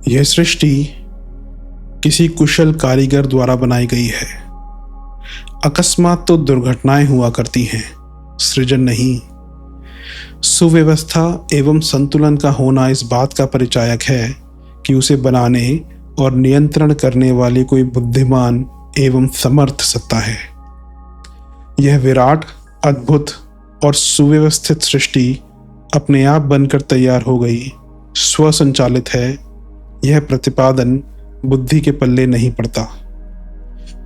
यह सृष्टि किसी कुशल कारीगर द्वारा बनाई गई है। अकस्मात तो दुर्घटनाएं हुआ करती हैं, सृजन नहीं। सुव्यवस्था एवं संतुलन का होना इस बात का परिचायक है कि उसे बनाने और नियंत्रण करने वाली कोई बुद्धिमान एवं समर्थ सत्ता है। यह विराट, अद्भुत और सुव्यवस्थित सृष्टि अपने आप बनकर तैयार हो गई, स्वसंचालित है। यह प्रतिपादन बुद्धि के पल्ले नहीं पड़ता।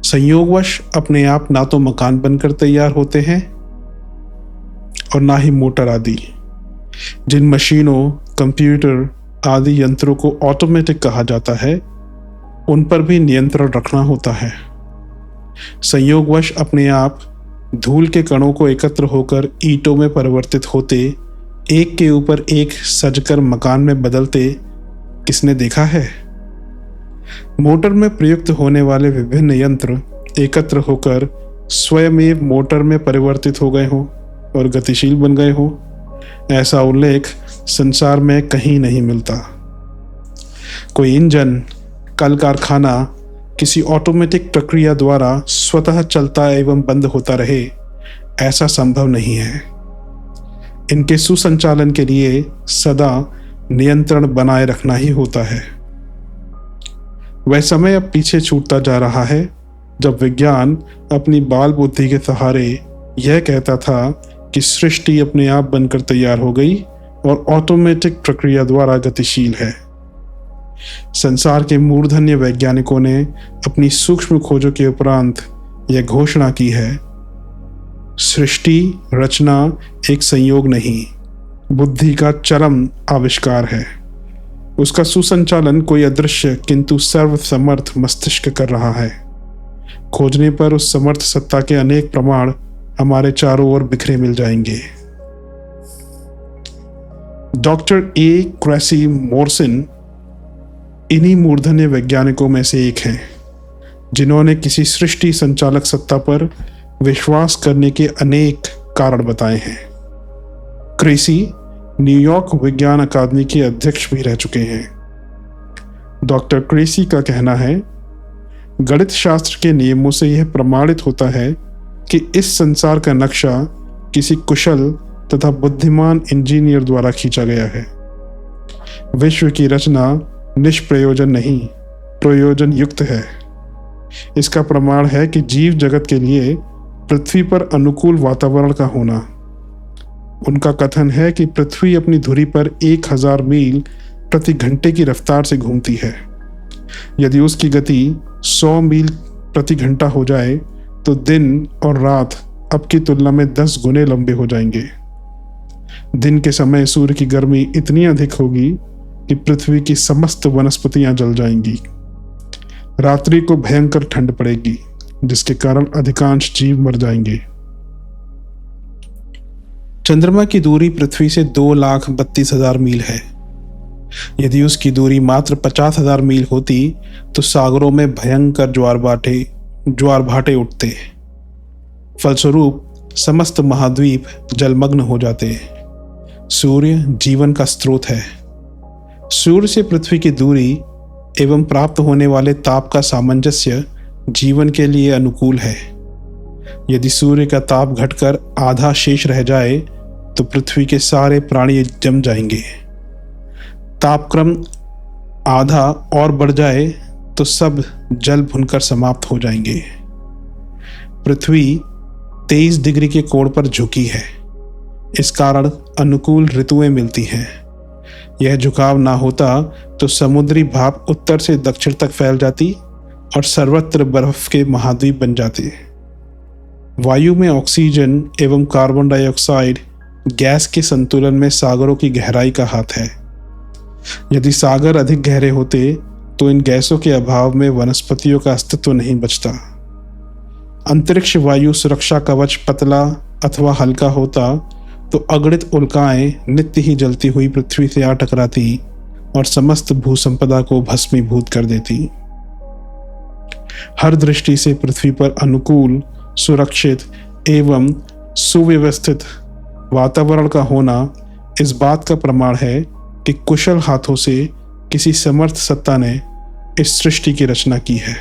संयोगवश अपने आप ना तो मकान बनकर तैयार होते हैं और ना ही मोटर आदि। जिन मशीनों, कंप्यूटर आदि यंत्रों को ऑटोमेटिक कहा जाता है, उन पर भी नियंत्रण रखना होता है। संयोगवश अपने आप धूल के कणों को एकत्र होकर ईंटों में परिवर्तित होते, एक के ऊपर एक सजकर मकान में बदलते किसने देखा है? मोटर में प्रयुक्त होने वाले विभिन्न यंत्र एकत्र होकर स्वयमेव मोटर में परिवर्तित हो गए हों और गतिशील बन गए हों, ऐसा उल्लेख संसार में कहीं नहीं मिलता। कोई इंजन, कल कारखाना किसी ऑटोमेटिक प्रक्रिया द्वारा स्वतः चलता एवं बंद होता रहे, ऐसा संभव नहीं है। इनके सुसंचालन के लिए सदा नियंत्रण बनाए रखना ही होता है। वह समय अब पीछे छूटता जा रहा है जब विज्ञान अपनी बाल बुद्धि के सहारे यह कहता था कि सृष्टि अपने आप बनकर तैयार हो गई और ऑटोमेटिक प्रक्रिया द्वारा गतिशील है। संसार के मूर्धन्य वैज्ञानिकों ने अपनी सूक्ष्म खोजों के उपरांत यह घोषणा की है, सृष्टि रचना एक संयोग नहीं, बुद्धि का चरम आविष्कार है। उसका सुसंचालन कोई अदृश्य किंतु सर्वसमर्थ मस्तिष्क कर रहा है। खोजने पर उस समर्थ सत्ता के अनेक प्रमाण हमारे चारों ओर बिखरे मिल जाएंगे। डॉक्टर ए क्रेसी मोरसन इन्हीं मूर्धन्य वैज्ञानिकों में से एक हैं, जिन्होंने किसी सृष्टि संचालक सत्ता पर विश्वास करने के अनेक कारण बताए हैं। क्रेसी न्यूयॉर्क विज्ञान अकादमी के अध्यक्ष भी रह चुके हैं। डॉक्टर क्रेसी का कहना है, गणित शास्त्र के नियमों से यह प्रमाणित होता है कि इस संसार का नक्शा किसी कुशल तथा बुद्धिमान इंजीनियर द्वारा खींचा गया है। विश्व की रचना निष्प्रयोजन नहीं, प्रयोजन युक्त है। इसका प्रमाण है कि जीव जगत के लिए पृथ्वी पर अनुकूल वातावरण का होना। उनका कथन है कि पृथ्वी अपनी धुरी पर 1000 मील प्रति घंटे की रफ्तार से घूमती है। यदि उसकी गति 100 मील प्रति घंटा हो जाए तो दिन और रात अब की तुलना में 10 गुने लंबे हो जाएंगे। दिन के समय सूर्य की गर्मी इतनी अधिक होगी कि पृथ्वी की समस्त वनस्पतियां जल जाएंगी। रात्रि को भयंकर ठंड पड़ेगी, जिसके कारण अधिकांश जीव मर जाएंगे। चंद्रमा की दूरी पृथ्वी से 2,32,000 मील है। यदि उसकी दूरी मात्र 50,000 मील होती तो सागरों में भयंकर ज्वार भाटे उठते। फलस्वरूप समस्त महाद्वीप जलमग्न हो जाते। सूर्य जीवन का स्रोत है। सूर्य से पृथ्वी की दूरी एवं प्राप्त होने वाले ताप का सामंजस्य जीवन के लिए अनुकूल है। यदि सूर्य का ताप घटकर आधा शेष रह जाए तो पृथ्वी के सारे प्राणी जम जाएंगे। तापक्रम आधा और बढ़ जाए तो सब जल भुनकर समाप्त हो जाएंगे। पृथ्वी 23 डिग्री के कोण पर झुकी है। इस कारण अनुकूल ऋतुएं मिलती हैं। यह झुकाव ना होता तो समुद्री भाप उत्तर से दक्षिण तक फैल जाती और सर्वत्र बर्फ के महाद्वीप बन जाते। वायु में ऑक्सीजन एवं कार्बन डाइऑक्साइड गैस के संतुलन में सागरों की गहराई का हाथ है। यदि सागर अधिक गहरे होते तो इन गैसों के अभाव में वनस्पतियों का अस्तित्व नहीं बचता। अंतरिक्ष वायु सुरक्षा कवच पतला अथवा हल्का होता तो अगणित उल्काएं नित्य ही जलती हुई पृथ्वी से आ टकराती और समस्त भूसंपदा को भस्मीभूत कर देती। हर दृष्टि से पृथ्वी पर अनुकूल, सुरक्षित एवं सुव्यवस्थित वातावरण का होना इस बात का प्रमाण है कि कुशल हाथों से किसी समर्थ सत्ता ने इस सृष्टि की रचना की है।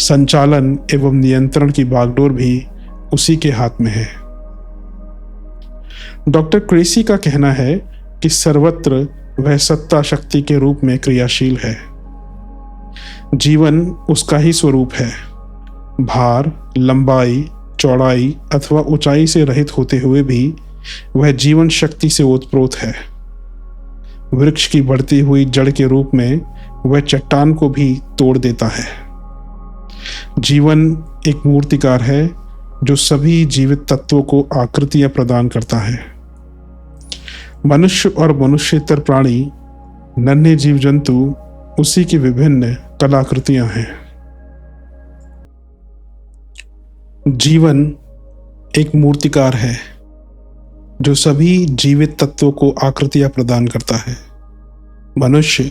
संचालन एवं नियंत्रण की बागडोर भी उसी के हाथ में है। डॉक्टर क्रेसी का कहना है कि सर्वत्र वह सत्ता शक्ति के रूप में क्रियाशील है। जीवन उसका ही स्वरूप है। भार, लंबाई, चौड़ाई अथवा ऊंचाई से रहित होते हुए भी वह जीवन शक्ति से ओतप्रोत है। वृक्ष की बढ़ती हुई जड़ के रूप में वह चट्टान को भी तोड़ देता है। जीवन एक मूर्तिकार है जो सभी जीवित तत्वों को आकृतियां प्रदान करता है। मनुष्य और मनुष्येतर प्राणी, नन्हे जीव जंतु उसी की विभिन्न कलाकृतियां हैं। जीवन एक मूर्तिकार है जो सभी जीवित तत्वों को आकृतियां प्रदान करता है। मनुष्य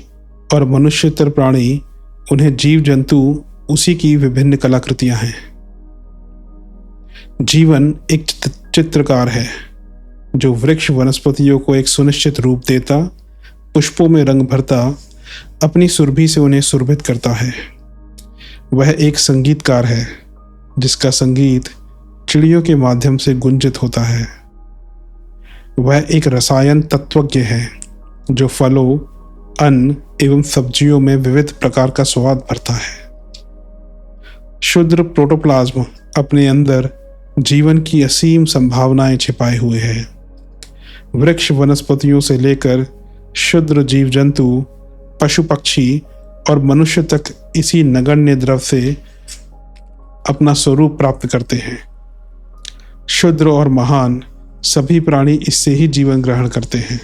और मनुष्येतर प्राणी, उन्हें जीव जंतु उसी की विभिन्न कलाकृतियां हैं। जीवन एक चित्रकार है जो वृक्ष वनस्पतियों को एक सुनिश्चित रूप देता, पुष्पों में रंग भरता, अपनी सुरभि से उन्हें सुरभित करता है। वह एक संगीतकार है जिसका संगीत चिड़ियों के माध्यम से गुंजित होता है। वह एक रसायन तत्वज्ञ है जो फलों, अन्न एवं सब्जियों में विविध प्रकार का स्वाद भरता है। क्षुद्र प्रोटोप्लाज्म अपने अंदर जीवन की असीम संभावनाएं छिपाए हुए हैं। वृक्ष वनस्पतियों से लेकर क्षुद्र जीव जंतु, पशु पक्षी और मनुष्य तक इसी नगण्य द्रव से अपना स्वरूप प्राप्त करते हैं। क्षुद्र और महान सभी प्राणी इससे ही जीवन ग्रहण करते हैं।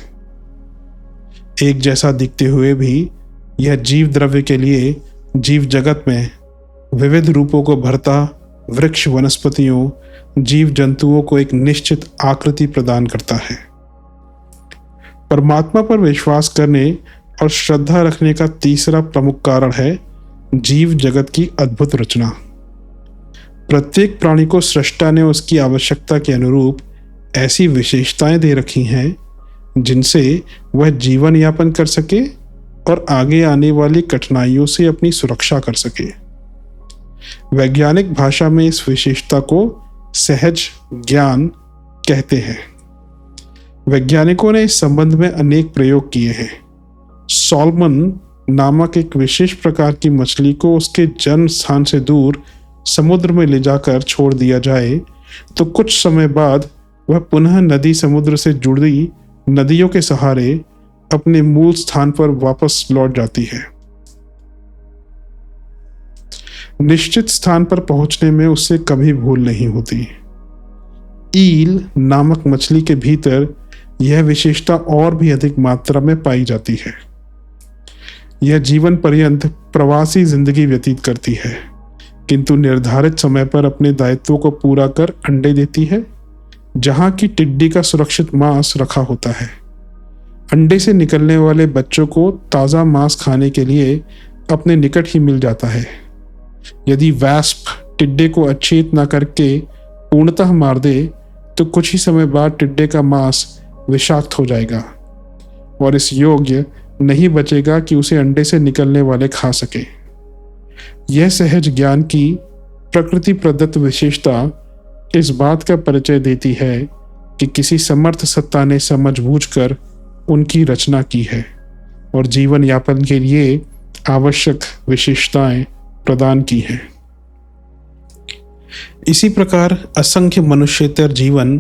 एक जैसा दिखते हुए भी यह जीव द्रव्य के लिए जीव जगत में विविध रूपों को भरता वृक्ष वनस्पतियों, जीव जंतुओं को एक निश्चित आकृति प्रदान करता है। परमात्मा पर विश्वास करने और श्रद्धा रखने का तीसरा प्रमुख कारण है जीव जगत की अद्भुत रचना। प्रत्येक प्राणी को सृष्टा ने उसकी आवश्यकता के अनुरूप ऐसी विशेषताएं दे रखी हैं जिनसे वह जीवन यापन कर सके और आगे आने वाली कठिनाइयों से अपनी सुरक्षा कर सके। वैज्ञानिक भाषा में इस विशेषता को सहज ज्ञान कहते हैं। वैज्ञानिकों ने इस संबंध में अनेक प्रयोग किए हैं। सॉल्मन नामक एक विशेष प्रकार की मछली को उसके जन्म स्थान से दूर समुद्र में ले जाकर छोड़ दिया जाए तो कुछ समय बाद वह पुनः नदी समुद्र से जुड़ी नदियों के सहारे अपने मूल स्थान पर वापस लौट जाती है। निश्चित स्थान पर पहुंचने में उससे कभी भूल नहीं होती। ईल नामक मछली के भीतर यह विशेषता और भी अधिक मात्रा में पाई जाती है। यह जीवन पर्यंत प्रवासी जिंदगी व्यतीत करती है, किंतु निर्धारित समय पर अपने दायित्वों को पूरा कर अंडे देती है, जहां की टिड्डी का सुरक्षित मांस रखा होता है। अंडे से निकलने वाले बच्चों को ताज़ा मांस खाने के लिए अपने निकट ही मिल जाता है। यदि वैस्प टिड्डे को अचेत न करके पूर्णतः मार दे तो कुछ ही समय बाद टिड्डे का मांस विषाक्त हो जाएगा और इस योग्य नहीं बचेगा कि उसे अंडे से निकलने वाले खा सके। यह सहज ज्ञान की प्रकृति प्रदत्त विशेषता इस बात का परिचय देती है कि किसी समर्थ सत्ता ने समझबूझकर उनकी रचना की है और जीवन यापन के लिए आवश्यक विशेषताएं प्रदान की हैं। इसी प्रकार असंख्य मनुष्येतर जीवन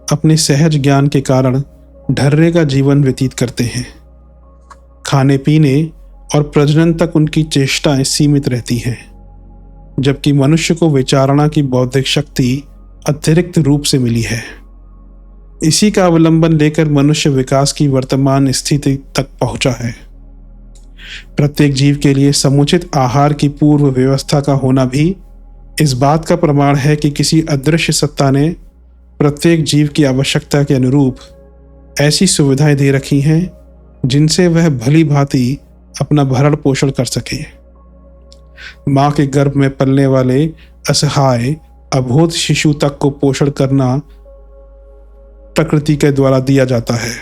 अपने सहज ज्ञान के कारण ढर्रे का जीवन व्यतीत करते हैं। खाने पीने और प्रजनन तक उनकी चेष्टाएं सीमित रहती हैं, जबकि मनुष्य को विचारणा की बौद्धिक शक्ति अतिरिक्त रूप से मिली है। इसी का अवलंबन लेकर मनुष्य विकास की वर्तमान स्थिति तक पहुंचा है। प्रत्येक जीव के लिए समुचित आहार की पूर्व व्यवस्था का होना भी इस बात का प्रमाण है कि किसी अदृश्य सत्ता ने प्रत्येक जीव की आवश्यकता के अनुरूप ऐसी सुविधाएं दे रखी हैं जिनसे वह भली भांति अपना भरण पोषण कर सके। मां के गर्भ में पलने वाले असहाय अबोध शिशु तक को पोषण करना प्रकृति के द्वारा दिया जाता है।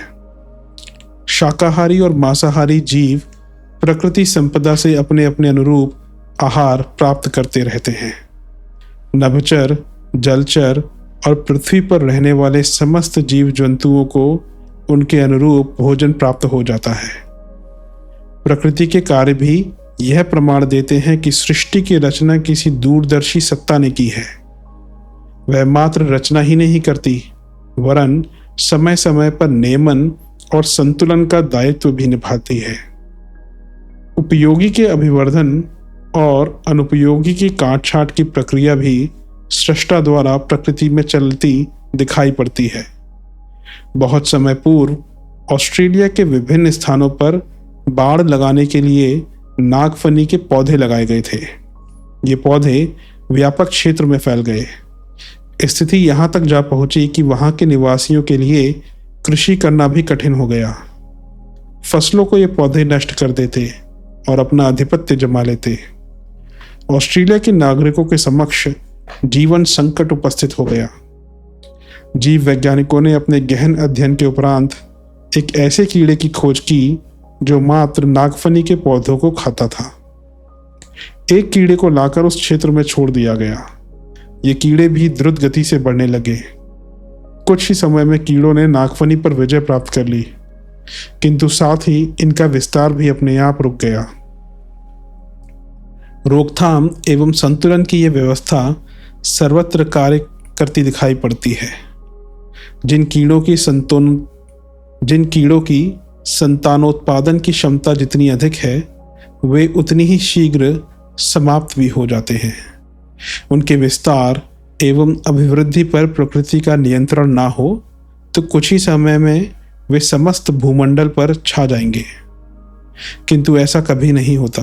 शाकाहारी और मांसाहारी जीव प्रकृति संपदा से अपने अपने अनुरूप आहार प्राप्त करते रहते हैं। नभचर, जलचर और पृथ्वी पर रहने वाले समस्त जीव जंतुओं को उनके अनुरूप भोजन प्राप्त हो जाता है। प्रकृति के कार्य भी यह प्रमाण देते हैं कि सृष्टि की रचना किसी दूरदर्शी सत्ता ने की है। वह मात्र रचना ही नहीं करती, वरन समय समय पर नियमन और संतुलन का दायित्व भी निभाती है। उपयोगी के अभिवर्धन और अनुपयोगी की काट-छाँट की प्रक्रिया भी सृष्टा द्वारा प्रकृति में चलती दिखाई पड़ती है। बहुत समय पूर्व ऑस्ट्रेलिया के विभिन्न स्थानों पर बाड़ लगाने के लिए नागफनी के पौधे लगाए गए थे। ये पौधे व्यापक क्षेत्र में फैल गए। स्थिति यहाँ तक जा पहुंची कि वहाँ के निवासियों के लिए कृषि करना भी कठिन हो गया। फसलों को ये पौधे नष्ट कर देते और अपना आधिपत्य जमा लेते। ऑस्ट्रेलिया के नागरिकों के समक्ष जीवन संकट उपस्थित हो गया। जीव वैज्ञानिकों ने अपने गहन अध्ययन के उपरांत एक ऐसे कीड़े की खोज की जो मात्र नागफनी के पौधों को खाता था। एक कीड़े को लाकर उस क्षेत्र में छोड़ दिया गया। ये कीड़े भी द्रुत गति से बढ़ने लगे। कुछ ही समय में कीड़ों ने नागफनी पर विजय प्राप्त कर ली, किंतु साथ ही इनका विस्तार भी अपने आप रुक गया। रोकथाम एवं संतुलन की यह व्यवस्था सर्वत्र कार्य करती दिखाई पड़ती है। जिन कीड़ों की संतानोत्पादन की क्षमता जितनी अधिक है, वे उतनी ही शीघ्र समाप्त भी हो जाते हैं। उनके विस्तार एवं अभिवृद्धि पर प्रकृति का नियंत्रण ना हो तो कुछ ही समय में वे समस्त भूमंडल पर छा जाएंगे, किंतु ऐसा कभी नहीं होता।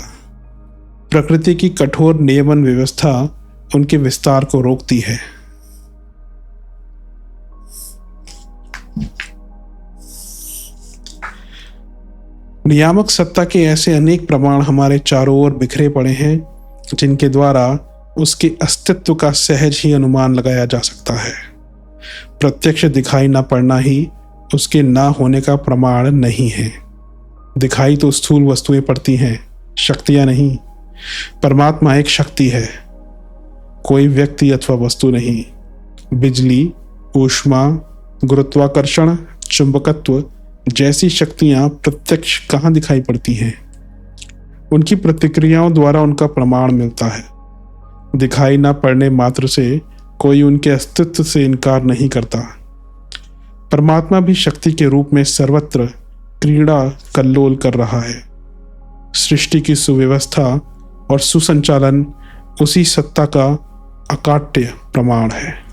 प्रकृति की कठोर नियमन व्यवस्था उनके विस्तार को रोकती है। नियामक सत्ता के ऐसे अनेक प्रमाण हमारे चारों ओर बिखरे पड़े हैं, जिनके द्वारा उसके अस्तित्व का सहज ही अनुमान लगाया जा सकता है। प्रत्यक्ष दिखाई न पड़ना ही उसके ना होने का प्रमाण नहीं है। दिखाई तो स्थूल वस्तुएं पड़ती हैं, शक्तियां नहीं। परमात्मा एक शक्ति है, कोई व्यक्ति अथवा वस्तु नहीं। बिजली, ऊष्मा, गुरुत्वाकर्षण, चुंबकत्व जैसी शक्तियां प्रत्यक्ष कहाँ दिखाई पड़ती हैं? उनकी प्रतिक्रियाओं द्वारा उनका प्रमाण मिलता है। दिखाई न पड़ने मात्र से कोई उनके अस्तित्व से इनकार नहीं करता। परमात्मा भी शक्ति के रूप में सर्वत्र क्रीड़ा कल्लोल कर रहा है। सृष्टि की सुव्यवस्था और सुसंचालन उसी सत्ता का अकाट्य प्रमाण है।